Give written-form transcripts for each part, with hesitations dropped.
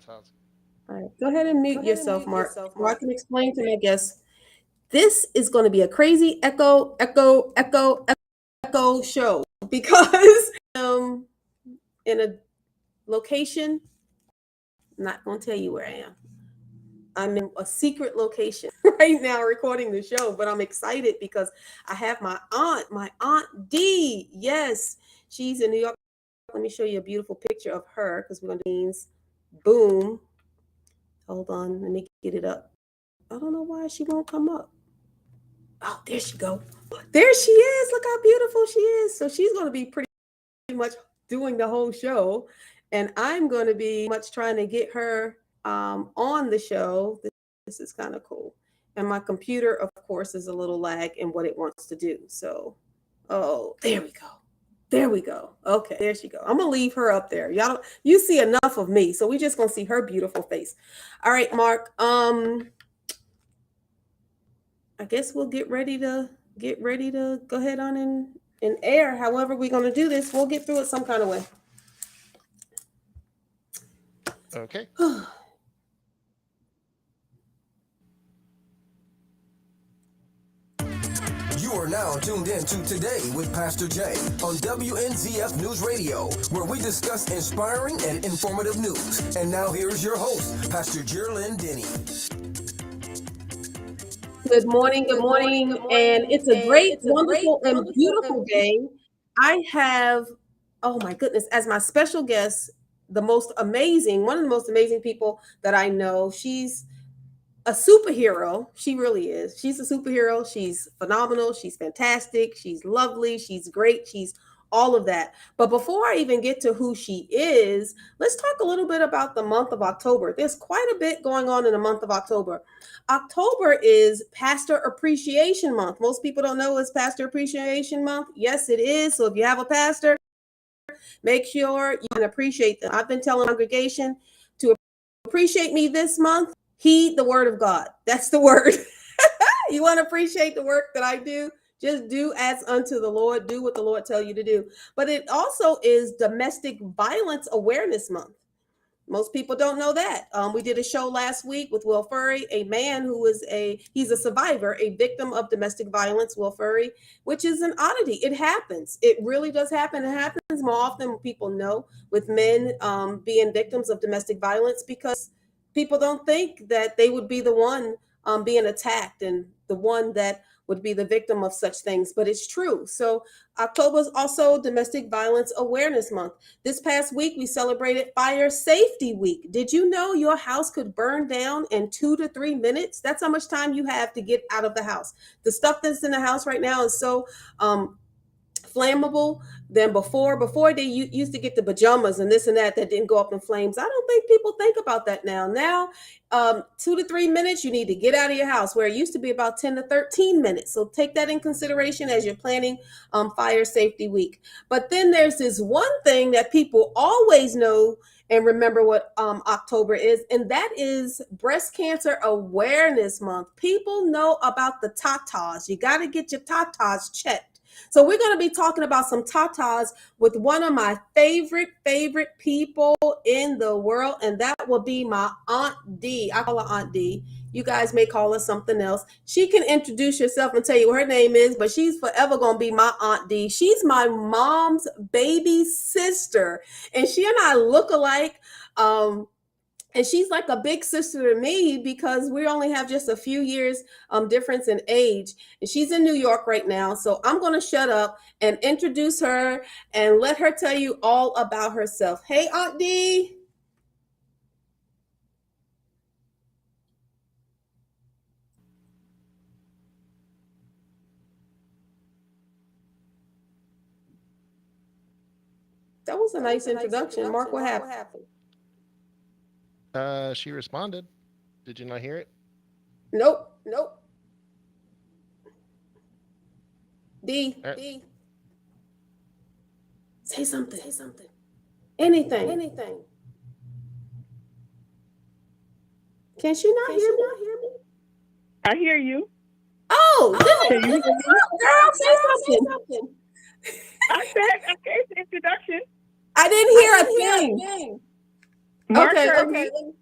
house. All right, go ahead and mute yourself, Mark, so I can explain to my guests. This is going to be a crazy echo show because in a location. I'm not going to tell you where I am. I'm in a secret location right now recording the show, but I'm excited because I have my aunt D. Yes, she's in New York. Let me show you a beautiful picture of her because we're going to means boom. Hold on, let me get it up. I don't know why she won't come up. Oh, there she go. There she is. Look how beautiful she is. So she's going to be pretty much doing the whole show, and I'm going to be much trying to get her on the show. This is kind of cool. And my computer, of course, is a little lag in what it wants to do. So, oh, there we go. There we go. Okay, there she go. I'm gonna leave her up there. You see enough of me, so we just gonna see her beautiful face. All right, Mark. I guess we'll get ready to go ahead on and air. However, we're gonna do this. We'll get through it some kind of way. Okay. You are now tuned in to Today with Pastor Jay on WNZF News Radio, where we discuss inspiring and informative news. And now here's your host, Pastor Jerlyn Denny. Good morning, and it's a great, wonderful, and beautiful day. I have, oh my goodness, as my special guest, one of the most amazing people that I know. She's a superhero. She really is. She's a superhero. She's phenomenal. She's fantastic. She's lovely. She's great. She's all of that. But before I even get to who she is, let's talk a little bit about the month of October. There's quite a bit going on in the month of October. October is Pastor Appreciation Month. Most people don't know it's Pastor Appreciation Month. Yes, it is. So if you have a pastor, make sure you can appreciate them. I've been telling the congregation to appreciate me this month. Heed the word of God. That's the word. You want to appreciate the work that I do? Just do as unto the Lord. Do what the Lord tell you to do. But it also is Domestic Violence Awareness Month. Most people don't know that. We did a show last week with Will Furry, a man who is he's a survivor, a victim of domestic violence, Will Furry, which is an oddity. It happens. It really does happen. It happens more often than people know with men being victims of domestic violence because people don't think that they would be the one being attacked and the one that would be the victim of such things, but it's true. So October is also Domestic Violence Awareness Month. This past week, we celebrated Fire Safety Week. Did you know your house could burn down in 2 to 3 minutes? That's how much time you have to get out of the house. The stuff that's in the house right now is so flammable than before. Before they used to get the pajamas and this and that didn't go up in flames. I don't think people think about that now. Now, 2 to 3 minutes, you need to get out of your house, where it used to be about 10 to 13 minutes. So take that in consideration as you're planning Fire Safety Week. But then there's this one thing that people always know and remember what October is, and that is Breast Cancer Awareness Month. People know about the tatas. You got to get your tatas checked. So we're going to be talking about some tatas with one of my favorite people in the world, and that will be my Aunt D. I call her Aunt D. You guys may call her something else. She can introduce herself and tell you what her name is, but she's forever going to be my Aunt D. She's my mom's baby sister, and she and I look alike. And she's like a big sister to me because we only have just a few years difference in age. And she's in New York right now. So I'm going to shut up and introduce her and let her tell you all about herself. Hey, Aunt D. That was a nice introduction. Mark, what happened? She responded. Did you not hear it? Nope. D. Say something. Anything. Can she not hear me? I hear you. Oh, girl, say something. I said, okay, it's the introduction. I didn't hear a thing. Mark Okay, heard okay. me.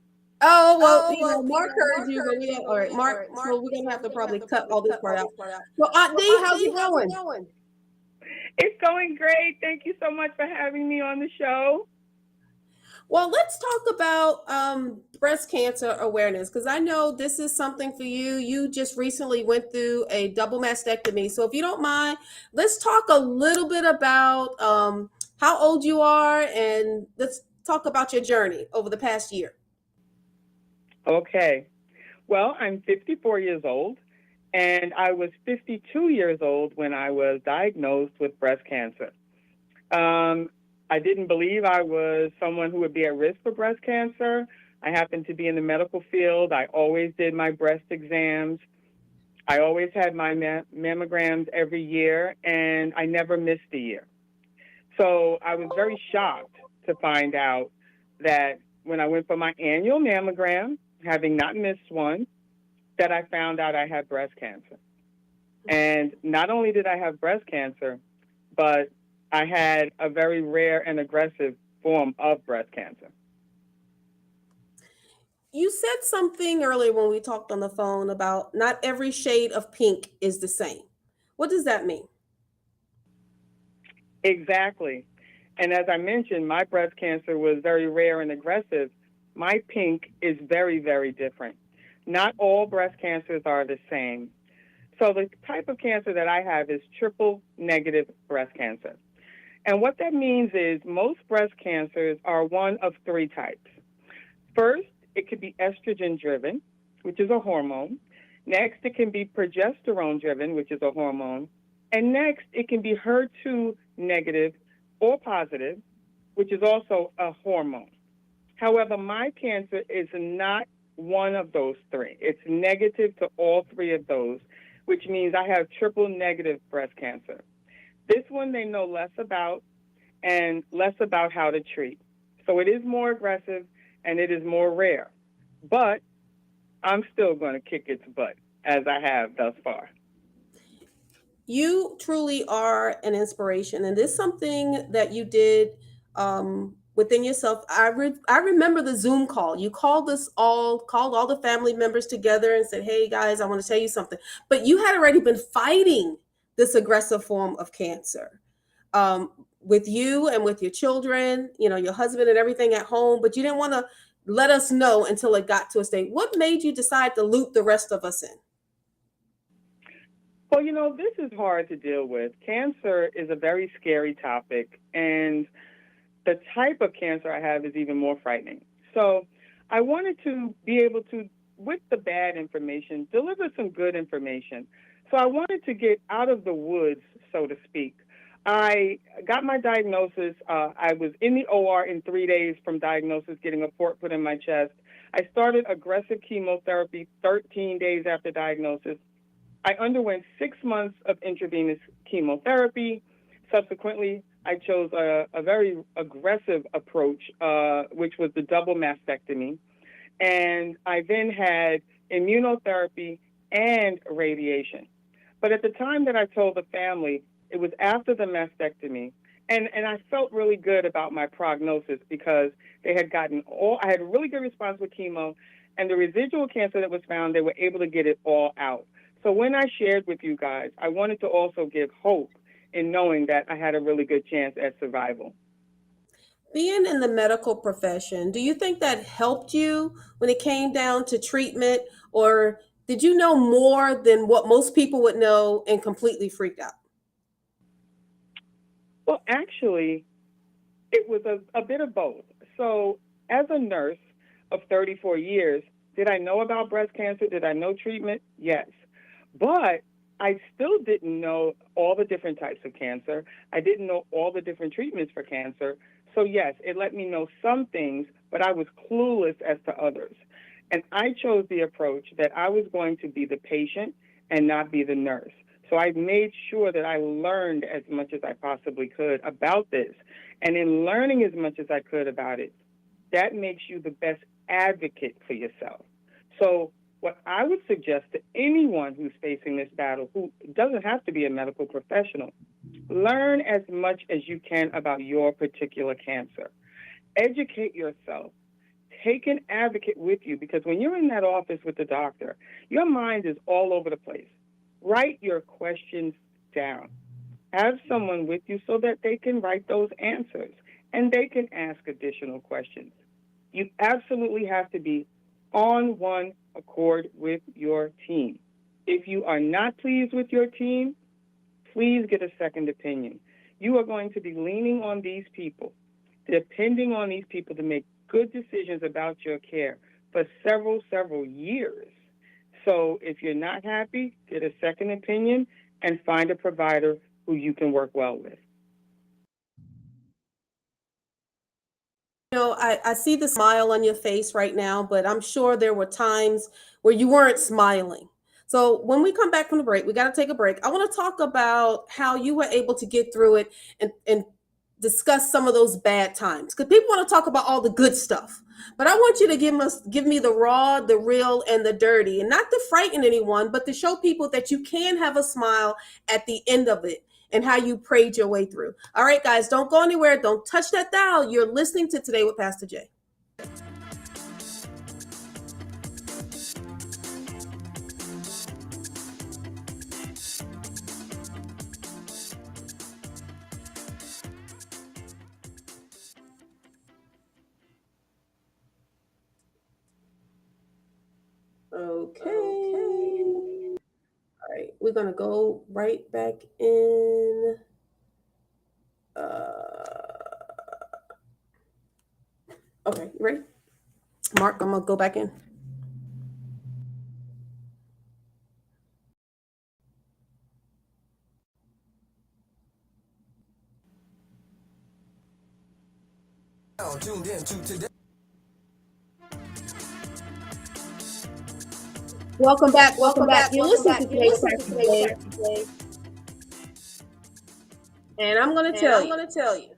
Oh, well, Mark heard you, but we don't, all right, Mark, so we're gonna have to probably cut all this part out. So Aunt D, how's it going? It's going great. Thank you so much for having me on the show. Well, let's talk about breast cancer awareness because I know this is something for you. You just recently went through a double mastectomy. So if you don't mind, let's talk a little bit about how old you are and let's talk about your journey over the past year. Okay. Well, I'm 54 years old, and I was 52 years old when I was diagnosed with breast cancer. I didn't believe I was someone who would be at risk for breast cancer. I happened to be in the medical field. I always did my breast exams. I always had my mammograms every year, and I never missed a year. So I was very shocked to find out that when I went for my annual mammogram, having not missed one, that I found out I had breast cancer. And not only did I have breast cancer, but I had a very rare and aggressive form of breast cancer. You said something earlier when we talked on the phone about not every shade of pink is the same. What does that mean? Exactly. And as I mentioned, my breast cancer was very rare and aggressive. My pink is very, very different. Not all breast cancers are the same. So the type of cancer that I have is triple negative breast cancer. And what that means is most breast cancers are one of three types. First, it could be estrogen driven, which is a hormone. Next, it can be progesterone driven, which is a hormone. And next, it can be HER2 negative or positive, which is also a hormone. However, my cancer is not one of those three. It's negative to all three of those, which means I have triple negative breast cancer. This one they know less about and less about how to treat. So it is more aggressive and it is more rare. But I'm still going to kick its butt as I have thus far. You truly are an inspiration, and this is something that you did within yourself. I remember the Zoom call. You called all the family members together and said, "Hey guys, I want to tell you something." But you had already been fighting this aggressive form of cancer with you and with your children, you know, your husband and everything at home. But you didn't want to let us know until it got to a state. What made you decide to loop the rest of us in? Well, this is hard to deal with. Cancer is a very scary topic, and the type of cancer I have is even more frightening. So I wanted to be able to, with the bad information, deliver some good information. So I wanted to get out of the woods, so to speak. I got my diagnosis. I was in the OR in 3 days from diagnosis, getting a port put in my chest. I started aggressive chemotherapy 13 days after diagnosis. I underwent 6 months of intravenous chemotherapy. Subsequently, I chose a very aggressive approach, which was the double mastectomy. And I then had immunotherapy and radiation. But at the time that I told the family, it was after the mastectomy. And I felt really good about my prognosis because I had a really good response with chemo, and the residual cancer that was found, they were able to get it all out. So when I shared with you guys, I wanted to also give hope in knowing that I had a really good chance at survival. Being in the medical profession, do you think that helped you when it came down to treatment, or did you know more than what most people would know and completely freaked out? Well, actually, it was a bit of both. So as a nurse of 34 years, did I know about breast cancer? Did I know treatment? Yes. But I still didn't know all the different types of cancer. I didn't know all the different treatments for cancer. So yes, it let me know some things, but I was clueless as to others. And I chose the approach that I was going to be the patient and not be the nurse. So I made sure that I learned as much as I possibly could about this. And in learning as much as I could about it, that makes you the best advocate for yourself. So what I would suggest to anyone who's facing this battle, who doesn't have to be a medical professional, learn as much as you can about your particular cancer. Educate yourself. take an advocate with you, because when you're in that office with the doctor, your mind is all over the place. Write your questions down. Have someone with you so that they can write those answers and they can ask additional questions. You absolutely have to be on one accord with your team. If you are not pleased with your team, please get a second opinion. You are going to be leaning on these people, depending on these people to make good decisions about your care for several years. So if you're not happy, get a second opinion and find a provider who you can work well with. You know, I see the smile on your face right now, but I'm sure there were times where you weren't smiling. So when we come back from the break, we got to take a break. I want to talk about how you were able to get through it and discuss some of those bad times. Because people want to talk about all the good stuff. But I want you to give me the raw, the real, and the dirty. And not to frighten anyone, but to show people that you can have a smile at the end of it and how you prayed your way through. All right, guys, don't go anywhere. Don't touch that dial. You're listening to Today with Pastor Jay. Okay. All right, we're going to go right back in. Okay, you ready? Mark, I'm going to go back in. Now tuned in to today. Welcome back. You're listening to Today with Pastor Jay. And I'm going to tell you,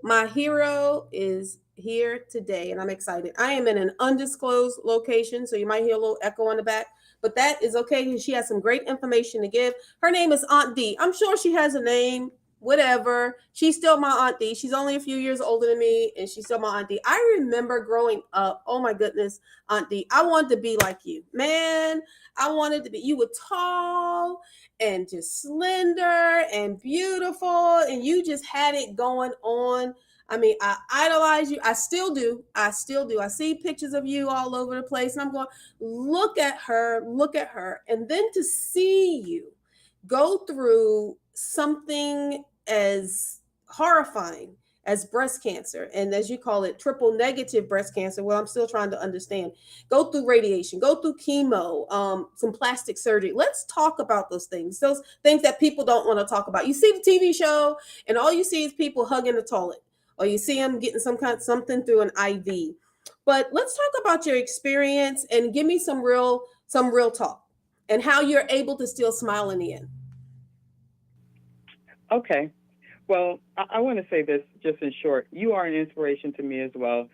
my hero is here today, and I'm excited. I am in an undisclosed location, so you might hear a little echo on the back, but that is okay because she has some great information to give. Her name is Aunt D. I'm sure she has a name, whatever. She's still my Aunt D. She's only a few years older than me, and she's still my Aunt D. I remember growing up, oh my goodness, Aunt D, I wanted to be like you. Man, I wanted to be, you were tall and just slender and beautiful, and you just had it going on. I mean, I idolize you. I still do. I see pictures of you all over the place, and I'm going, look at her. And then to see you go through something as horrifying as breast cancer, and as you call it, triple negative breast cancer. Well, I'm still trying to understand. Go through radiation, go through chemo, some plastic surgery. Let's talk about those things that people don't want to talk about. You see the TV show, and all you see is people hugging the toilet, or you see them getting something through an IV. But let's talk about your experience and give me some real talk and how you're able to still smile in the end. Okay. Well, I want to say this just in short. You are an inspiration to me as well.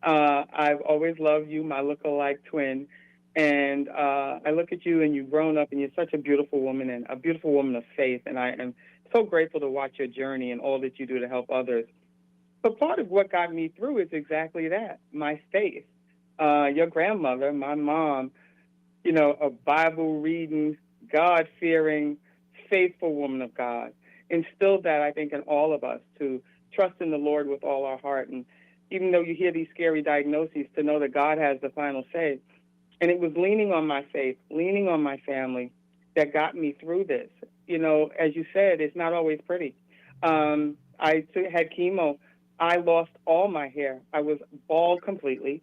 I've always loved you, my look-alike twin. And I look at you, and you've grown up, and you're such a beautiful woman, and a beautiful woman of faith. And I am so grateful to watch your journey and all that you do to help others. But part of what got me through is exactly that, my faith. Your grandmother, my mom, a Bible-reading, God-fearing, faithful woman of God, instilled that, I think, in all of us, to trust in the Lord with all our heart. And even though you hear these scary diagnoses, to know that God has the final say. And it was leaning on my faith, leaning on my family that got me through this. As you said, it's not always pretty. I had chemo. I lost all my hair. I was bald completely.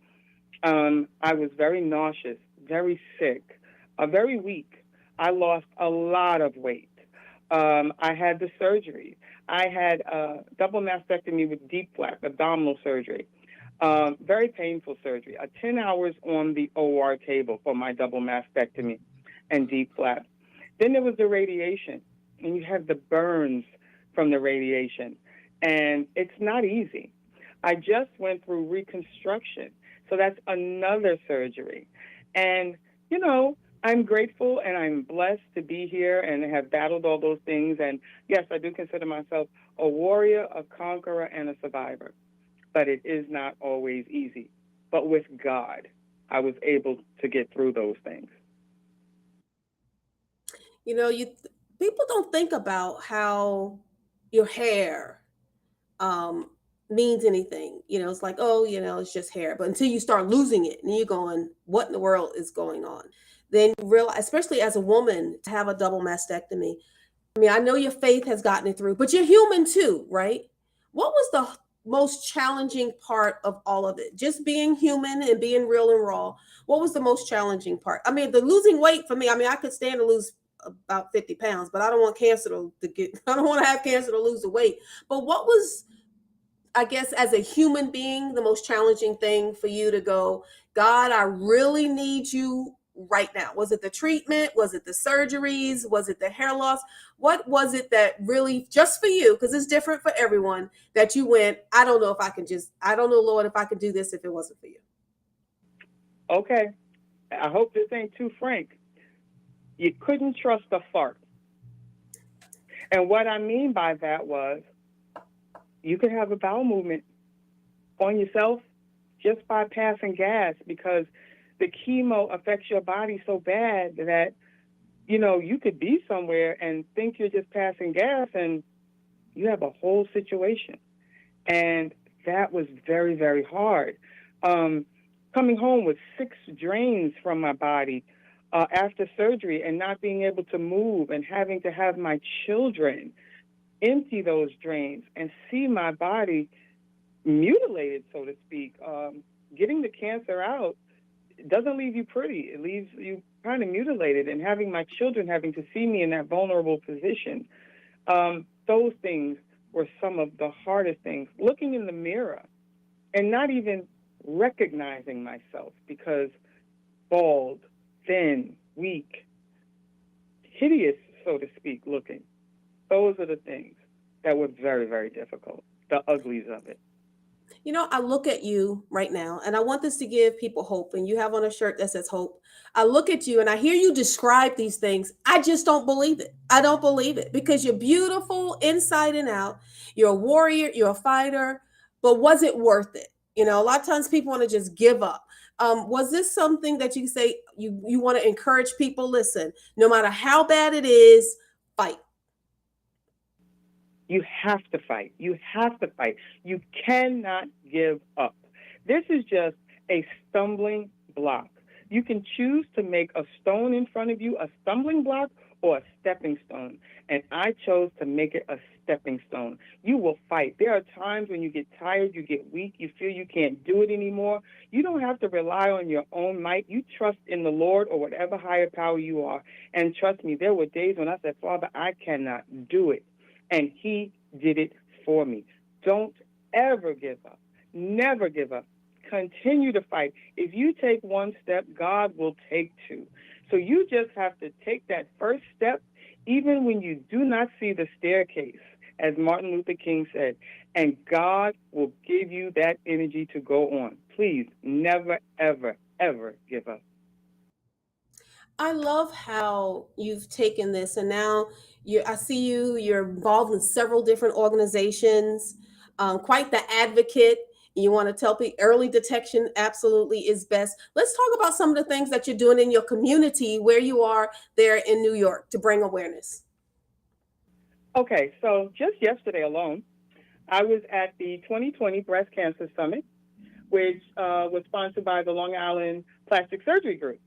I was very nauseous, very sick, very weak. I lost a lot of weight. I had the surgery. I had a double mastectomy with deep flap, abdominal surgery. Very painful surgery. 10 hours on the OR table for my double mastectomy and deep flap. Then there was the radiation, and you have the burns from the radiation. And it's not easy. I just went through reconstruction. So that's another surgery. And, I'm grateful and I'm blessed to be here and have battled all those things. And yes, I do consider myself a warrior, a conqueror, and a survivor. But it is not always easy. but with God, I was able to get through those things. You know, people don't think about how your hair um, means anything. You know, it's like, oh, you know, it's just hair. But until you start losing it, and you're going, what in the world is going on? Then you realize, especially as a woman, to have a double mastectomy. I mean, I know your faith has gotten it through, but you're human too, right? What was the most challenging part of all of it? Just being human and being real and raw. What was the most challenging part? I mean, the losing weight for me, I mean, I could stand to lose about 50 pounds, but I don't want cancer to get, I don't want to have cancer to lose the weight. But what was, I guess, as a human being, the most challenging thing for you to go, God, I really need you right now? Was it the treatment? Was it the surgeries? Was it the hair loss? What was it that really, just for you, because it's different for everyone, that you went, I don't know if I can just, I don't know, Lord, if I could do this if it wasn't for you? Okay, I hope this ain't too frank. You couldn't trust a fart. And what I mean by that was, you could have a bowel movement on yourself just by passing gas, because the chemo affects your body so bad that, you know, you could be somewhere and think you're just passing gas and you have a whole situation. And that was very, very hard. Coming home with 6 drains from my body after surgery and not being able to move and having to have my children empty those drains and see my body mutilated, so to speak. Getting the cancer out doesn't leave you pretty. It leaves you kind of mutilated, and having my children having to see me in that vulnerable position, those things were some of the hardest things. Looking in the mirror and not even recognizing myself, because bald, thin, weak, hideous, so to speak, looking. Those are the things that were very, very difficult, the uglies of it. You know, I look at you right now, and I want this to give people hope. And you have on a shirt that says hope. I look at you and I hear you describe these things. I just don't believe it. I don't believe it, because you're beautiful inside and out. You're a warrior, you're a fighter. But was it worth it? You know, a lot of times people want to just give up. Was this something that you say you want to encourage people? Listen, no matter how bad it is, fight. You have to fight. You have to fight. You cannot give up. This is just a stumbling block. You can choose to make a stone in front of you a stumbling block or a stepping stone. And I chose to make it a stepping stone. You will fight. There are times when you get tired, you get weak, you feel you can't do it anymore. You don't have to rely on your own might. You trust in the Lord or whatever higher power you are. And trust me, there were days when I said, Father, I cannot do it. And he did it for me. Don't ever give up. Never give up. Continue to fight. If you take one step, God will take 2. So you just have to take that first step, even when you do not see the staircase, as Martin Luther King said, and God will give you that energy to go on. Please never, ever, ever give up. I love how you've taken this, and now I see you're involved in several different organizations, quite the advocate. You want to tell people early detection absolutely is best. Let's talk about some of the things that you're doing in your community where you are there in New York to bring awareness. Okay, so just yesterday alone, I was at the 2020 Breast Cancer Summit, which was sponsored by the Long Island Plastic Surgery Group.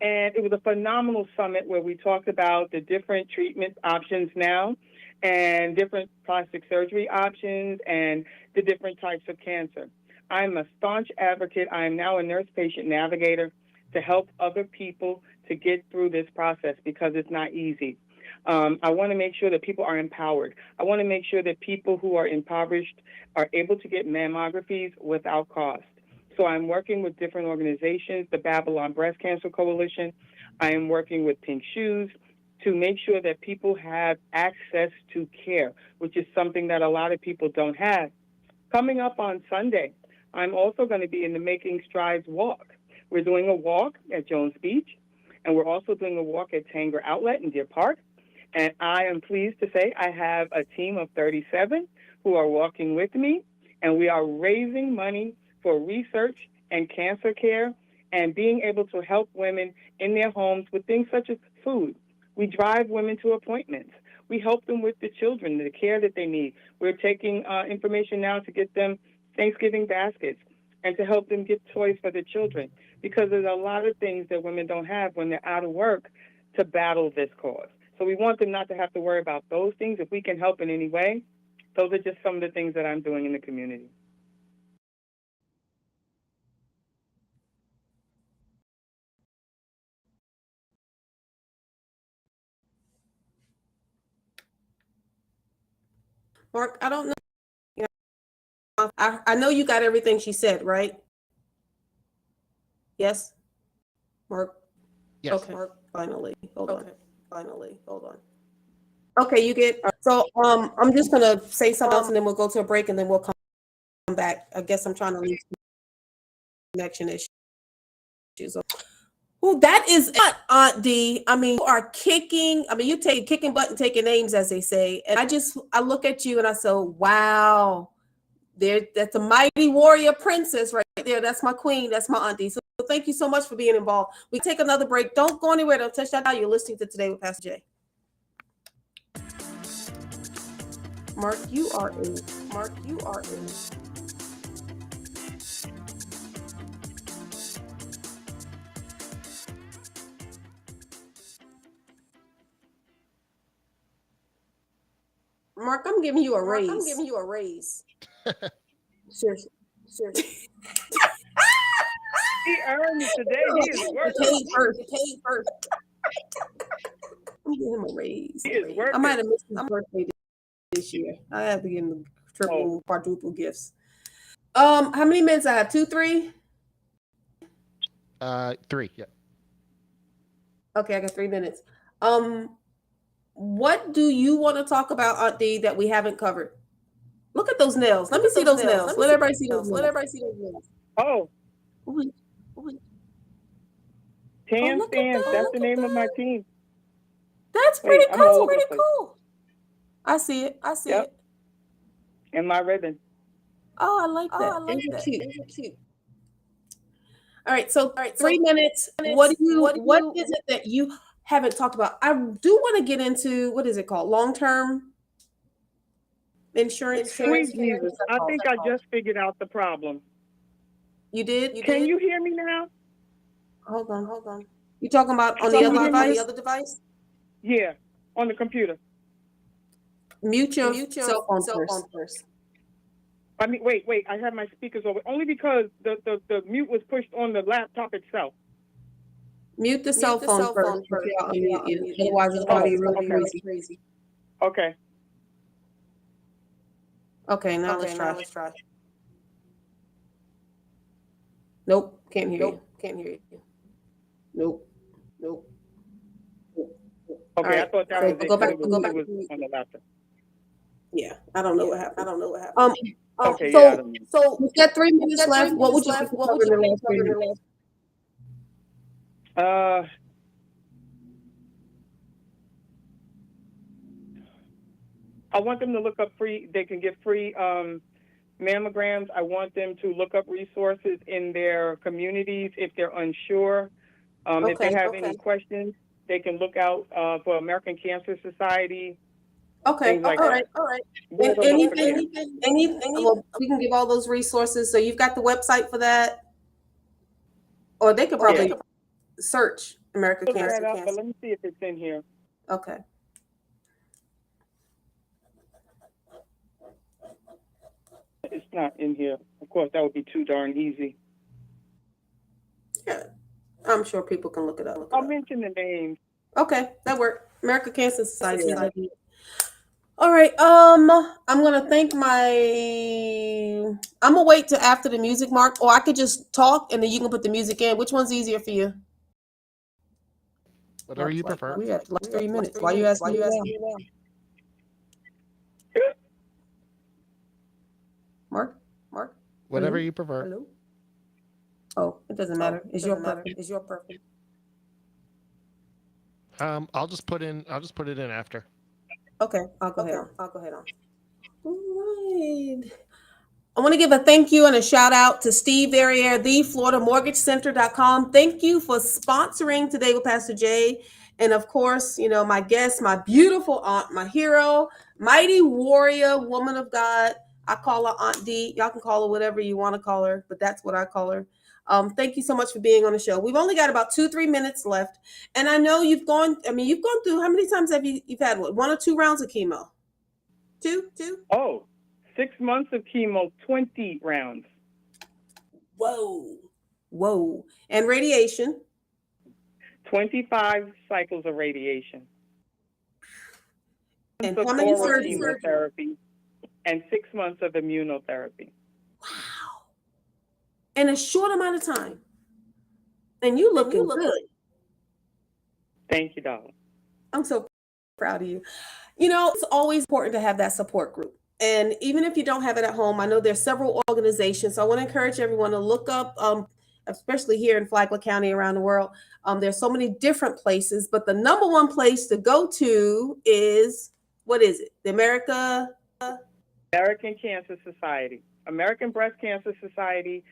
And it was a phenomenal summit where we talked about the different treatment options now and different plastic surgery options and the different types of cancer. I'm a staunch advocate. I am now a nurse patient navigator to help other people to get through this process, because it's not easy. I want to make sure that people are empowered. I want to make sure that people who are impoverished are able to get mammographies without cost. So I'm working with different organizations, the Babylon Breast Cancer Coalition. I am working with Pink Shoes to make sure that people have access to care, which is something that a lot of people don't have. Coming up on Sunday, I'm also going to be in the Making Strides Walk. We're doing a walk at Jones Beach, and we're also doing a walk at Tanger Outlet in Deer Park. And I am pleased to say I have a team of 37 who are walking with me, and we are raising money for research and cancer care, and being able to help women in their homes with things such as food. We drive women to appointments. We help them with the children, the care that they need. We're taking information now to get them Thanksgiving baskets and to help them get toys for their children, because there's a lot of things that women don't have when they're out of work to battle this cause. So we want them not to have to worry about those things. If we can help in any way, those are just some of the things that I'm doing in the community. Mark, I don't know. You know, I know you got everything she said, right? Yes, Mark. Yes. Okay. Mark, finally, hold on. Finally, hold on. Okay, you get. So, I'm just gonna say something else, and then we'll go to a break, and then we'll come back. I guess I'm trying to leave connection issues. Well, that is not Aunt D. I mean, you are kicking. I mean, you take kicking butt and taking names, as they say. And I look at you and I say, wow, that's a mighty warrior princess right there. That's my queen. That's my auntie. So thank you so much for being involved. We take another break. Don't go anywhere. Don't touch that dial. You're listening to Today with Pastor Jay. Mark, you are in. Mark, I'm giving you a raise. Seriously. He earned it today. He is working. Paid first. I'm giving him a raise. He is working. I might have missed his birthday this year. I have to give him triple, quadruple gifts. How many minutes I have? 2, 3? 3. Yeah. Okay, I got 3 minutes. What do you want to talk about, Aunt D, that we haven't covered? Look at those nails. Let me see those nails. Let everybody see those nails. Oh, Tan look at Stands. that, That's look the at name of my that. team. That's Wait, pretty I'm all cool. over the place. I see it. Yep. And my ribbon. Oh, I like that. Those are cute. All right, so 3 minutes. What is it that you haven't talked about? I do want to get into, what is it called? Long-term insurance. Sweet Jesus. I think I just figured out the problem. You did? Can you hear me now? Hold on. You talking about on the other device? Yeah, on the computer. Mute your cell phone first. I mean, wait. I have my speakers over. Only because the mute was pushed on the laptop itself. Mute the cell phone first. Otherwise, it's going to be really crazy. Okay. Okay, now let's try. Nope, can't hear you. Nope. Okay, right, I thought that so was it. go back It was on the laptop. Yeah, I don't know what happened. Okay, so, yeah, I don't know. So we've got 3 minutes left. What would you like to cover in the last 3 minutes? I want them to look up free. They can get free mammograms. I want them to look up resources in their communities if they're unsure. If they have any questions, they can look out for American Cancer Society. Okay. Things like all that. right. Anything? Well, we can give all those resources. So you've got the website for that, or they could probably search American Cancer. But let me see if it's in here. Okay. It's not in here. Of course, that would be too darn easy. Yeah, I'm sure people can look it up. I'll mention the names. Okay, that worked. American Cancer Society. Yeah. All right. I'm gonna thank I'm gonna wait till after the music, Mark, or I could just talk and then you can put the music in. Which one's easier for you? Whatever you prefer. We have 3 minutes. Why you asking me now? Mark. Whatever you prefer. Hello. Oh, it doesn't matter. It's your preference. I'll just put it in after. Okay, I'll go ahead on. All right. I want to give a thank you and a shout out to Steve Verrier, theFloridaMortgageCenter.com. Thank you for sponsoring Today with Pastor Jay. And of course, you know, my guest, my beautiful aunt, my hero, mighty warrior, woman of God. I call her Aunt D. Y'all can call her whatever you want to call her, but that's what I call her. Thank you so much for being on the show. We've only got about 2-3 minutes left. And I know you've gone through, how many times have you've had what, 1 or 2 rounds of chemo? Two? Oh, 6 months of chemo, 20 rounds. Whoa. And radiation? 25 cycles of radiation. And Of how many oral surgeries? chemotherapy and 6 months of immunotherapy. Wow. In a short amount of time. And you looking good. Thank you, darling. I'm so proud of you. You know, it's always important to have that support group. And even if you don't have it at home, I know there's several organizations. So I want to encourage everyone to look up, especially here in Flagler County, around the world. There's so many different places, but the number one place to go to is, what is it? The American Cancer Society, American Breast Cancer Society.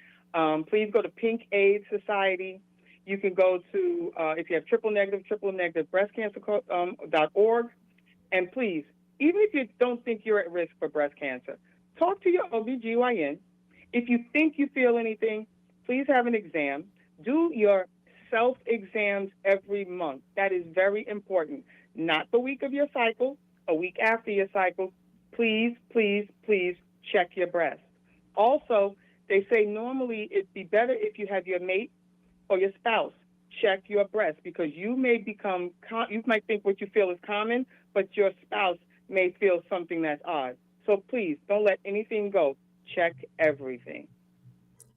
Please go to Pink AIDS Society. You can go to, if you have triple negative breastcancer.org. And please, even if you don't think you're at risk for breast cancer, talk to your OBGYN. If you think you feel anything, please have an exam. Do your self-exams every month. That is very important. Not the week of your cycle, a week after your cycle. Please check your breast. Also, they say normally it'd be better if you have your mate or your spouse check your breast, because you might think what you feel is common, but your spouse may feel something that's odd. So please don't let anything go. Check everything.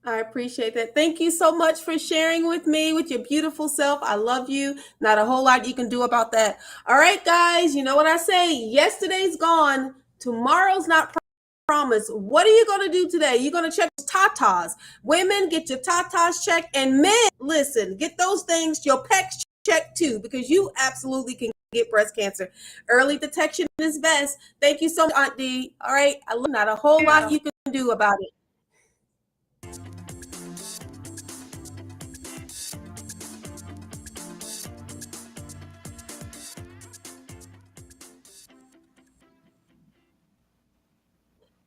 I appreciate that. Thank you so much for sharing with me, with your beautiful self. I love you. Not a whole lot you can do about that. All right, guys, you know what I say? Yesterday's gone. Tomorrow's not promised. What are you going to do today? You're going to check tatas. Women, get your tatas checked. And men, listen, get those things, your pecs checked too, because you absolutely can get breast cancer. Early detection is best. Thank you so much, Aunt D. All right. Not a whole lot you can do about it.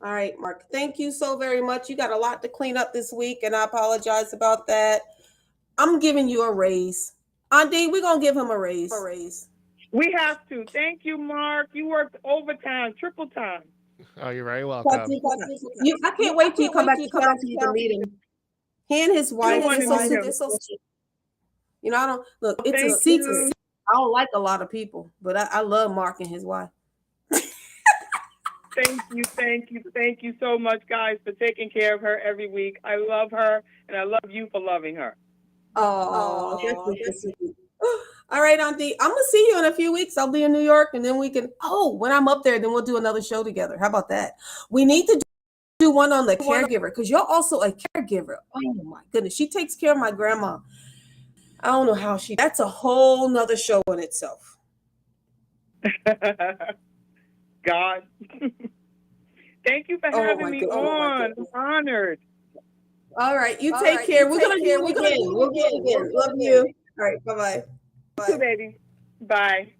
All right, Mark, thank you so very much. You got a lot to clean up this week, and I apologize about that. I'm giving you a raise. Auntie, we're going to give him a raise. We have to. Thank you, Mark. You worked overtime, triple time. Oh, you're very welcome. I can't wait till you come back to county to meet him. He and his wife. You know, I don't look. It's a secret. I don't like a lot of people, but I love Mark and his wife. Thank you so much, guys, for taking care of her every week. I love her, and I love you for loving her. Oh, all right, Auntie. I'm gonna see you in a few weeks. I'll be in New York, and then we can. Oh, when I'm up there, then we'll do another show together. How about that? We need to do one on the caregiver, because you're also a caregiver. Oh my goodness, she takes care of my grandma. I don't know how she. That's a whole nother show in itself. God. Thank you for having me on. I'm honored. All right. You take care. We're going to do it again. We'll do it again. Love you. All right. Bye-bye. Bye, baby. Bye.